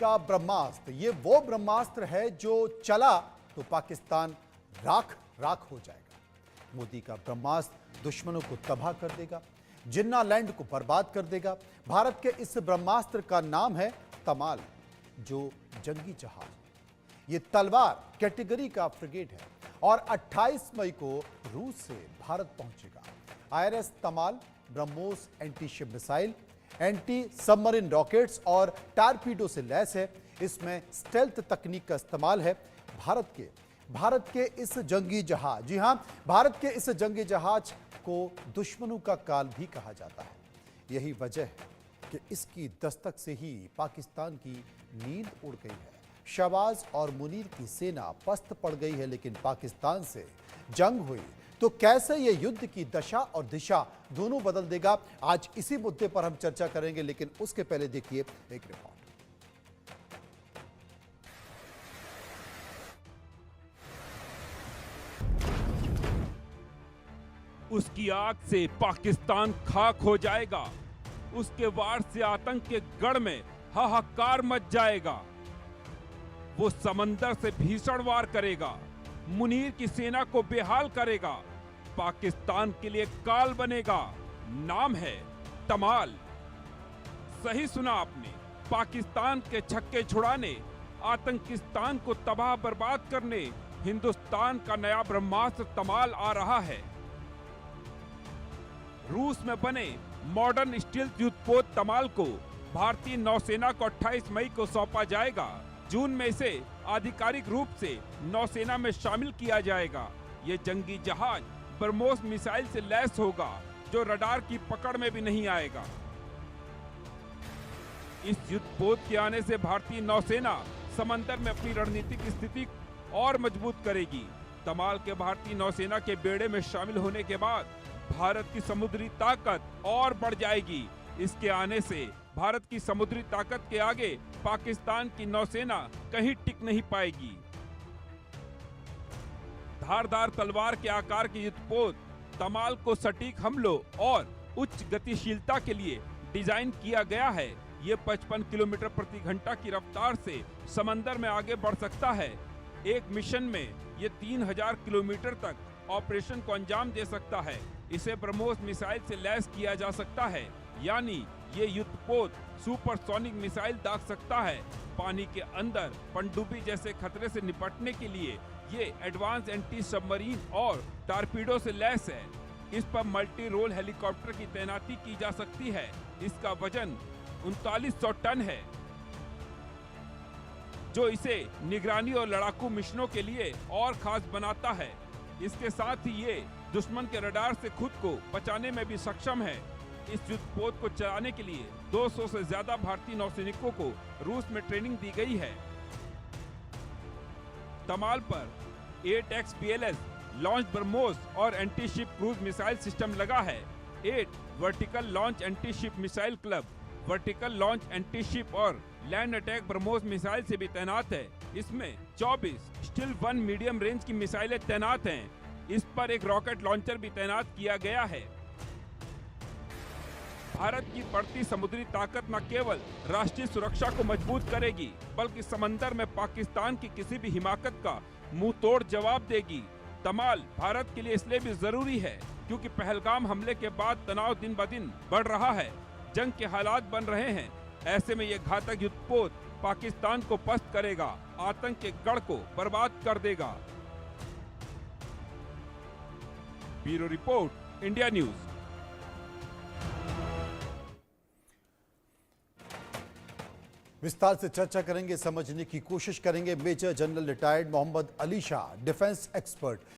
का ब्रह्मास्त्र, ये वो ब्रह्मास्त्र है जो चला तो पाकिस्तान राख राख हो जाएगा। मोदी का ब्रह्मास्त्र दुश्मनों को तबाह कर देगा, जिन्ना लैंड को बर्बाद कर देगा। भारत के इस ब्रह्मास्त्र का नाम है तमाल, जो जंगी जहाज। ये तलवार कैटेगरी का फ्रिगेट है और 28 मई को रूस से भारत पहुंचेगा। INS Tamal BrahMos anti ship missile, anti submarine rockets और टारपीडो से लैस है। इसमें स्टेल्थ तकनीक का इस्तेमाल है। भारत के इस जंगी जहाज, जी हां, भारत के इस जंगी जहाज को दुश्मनों का काल भी कहा जाता है। यही वजह है कि इसकी दस्तक से ही पाकिस्तान की नींद उड़ गई है। शहबाज और मुनीर की सेना पस्त पड़ गई है, लेकिन पाकिस्तान से जंग हुई तो कैसे यह युद्ध की दशा और दिशा दोनों बदल देगा, आज इसी मुद्दे पर हम चर्चा करेंगे। लेकिन उसके पहले देखिए एक रिपोर्ट। उसकी आग से पाकिस्तान खाक हो जाएगा, उसके वार से आतंक के गढ़ में हाहाकार मच जाएगा। वो समंदर से भीषण वार करेगा, मुनीर की सेना को बेहाल करेगा, पाकिस्तान के लिए काल बनेगा। नाम है तमाल। सही सुना आपने, पाकिस्तान के छक्के छुड़ाने, आतंकिस्तान को तबाह बर्बाद करने हिंदुस्तान का नया ब्रह्मास्त्र तमाल आ रहा है। रूस में बने मॉडर्न स्टील्थ युद्धपोत तमाल को भारतीय नौसेना को 28 मई को सौंपा जाएगा। जून में इसे आधिकारिक रूप से नौसेना में शामिल किया जाएगा। ये जंगी जहाज ब्रह्मोस मिसाइल से लैस होगा, जो रडार की पकड़ में भी नहीं आएगा। इस युद्धपोत के आने से भारतीय नौसेना समंदर में अपनी रणनीतिक स्थिति और मजबूत करेगी। तमाल के भारतीय नौसेना के बेड़े में शामिल होने के बाद भारत की समुद्री ताकत और बढ़ जाएगी। इसके आने से भारत की समुद्री ताकत के आगे पाकिस्तान की नौसेना कहीं टिक नहीं पाएगी। धारदार तलवार के आकार के युद्धपोत तमाल को सटीक हमलों और उच्च गतिशीलता के लिए डिजाइन किया गया है। ये 55 किलोमीटर प्रति घंटा की रफ्तार से समंदर में आगे बढ़ सकता है। एक मिशन में ये 3000 किलोमीटर तक ऑपरेशन को अंजाम दे सकता है। इसे ब्रह्मोस मिसाइल से लैस किया जा सकता है, यानी ये युद्धपोत सुपरसोनिक मिसाइल दाग सकता है। पानी के अंदर पनडुब्बी जैसे खतरे से निपटने के लिए ये एडवांस एंटी सबमरीन और टारपीडो से लैस है। इस पर मल्टी रोल हेलीकॉप्टर की तैनाती की जा सकती है। इसका वजन 3900 टन है, जो इसे निगरानी और लड़ाकू मिशनों के लिए और खास बनाता है। इसके साथ ही ये दुश्मन के रडार से खुद को बचाने में भी सक्षम है। इस युद्धपोत को चलाने के लिए 200 से ज्यादा भारतीय नौसैनिकों को रूस में ट्रेनिंग दी गई है। तमाल पर 8X PLS लॉन्च ब्रह्मोस और anti ship cruise missile system लगा है। 8 vertical launch anti ship missile club vertical launch anti ship और लैंड अटैक ब्रह्मोस मिसाइल से भी तैनात है। इसमें 24 स्टिल 1 मीडियम रेंज की मिसाइलें तैनात हैं। इस पर एक रॉकेट लॉन्चर भी तैनात किया गया है। भारत की बढ़ती समुद्री ताकत न केवल राष्ट्रीय सुरक्षा को मजबूत करेगी, बल्कि समंदर में पाकिस्तान की किसी भी हिमाकत का मुंह तोड़ जवाब देगी। तमाल भारत के लिए इसलिए भी जरूरी है क्योंकि पहलगाम हमले के बाद तनाव दिन ब दिन बढ़ रहा है, जंग के हालात बन रहे हैं। ऐसे में यह घातक युद्धपोत पाकिस्तान को पस्त करेगा, आतंक के गढ़ को बर्बाद कर देगा। Bureau report, India news. विस्तार से चर्चा करेंगे, समझने की कोशिश करेंगे। Major general retired Mohammad Ali Shah, defence expert.